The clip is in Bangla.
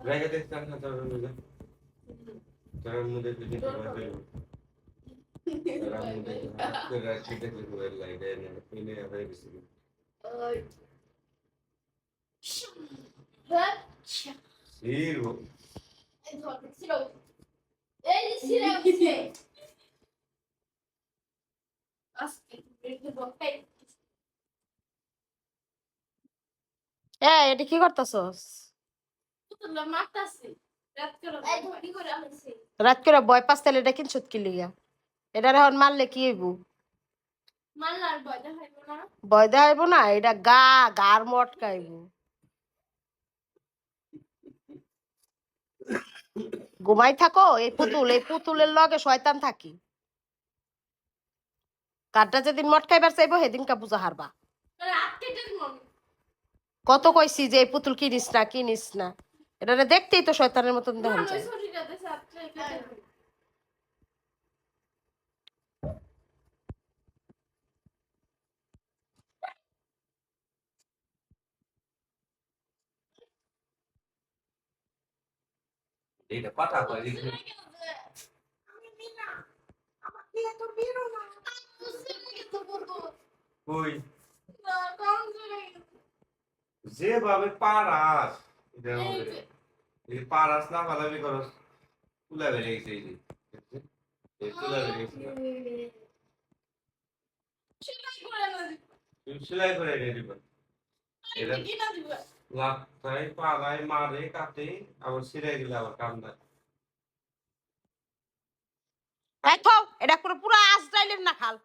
রেখে দেখতাম না তোর মধ্যে তোর মধ্যে যদি তোমার দেবো তোর মধ্যে হাত করে রাখি দেখলে করে লাইটে না পিনে হয়ে গেছে সিরো এটা কি করতেছস? রাত করে ভয় পাস তাহলে এটা কিনছত কি লিগা? এটা এখন মারলে কি হইব? ভয় দেখাইব না, এটা গার মটকাইব। ঘুমাই থাকো, এই পুতুলের লগে শয়তান থাকি। কাঠটা যেদিন মটকাইবার চাইবো সেদিনকা বুঝা হারবা। কত কইছি যে এই পুতুল কিনিস না, এটা দেখতেই তো শয়তানের মতন দেখা যায়। এটা পাতা করে দিছে কই যেভাবে পারাস এটা আমাদের এই পারাস না ভালোই করস তুলা বেরিয়ে গেছে এই তুলা বেরিয়ে গেছে সেলাই করে এনে দিবেন এটা লাগাই পালাই মারে কাটে আবার ছিঁড়ে গেলে আবার কান্দা এটা পুরো আজরাইলের না খাল।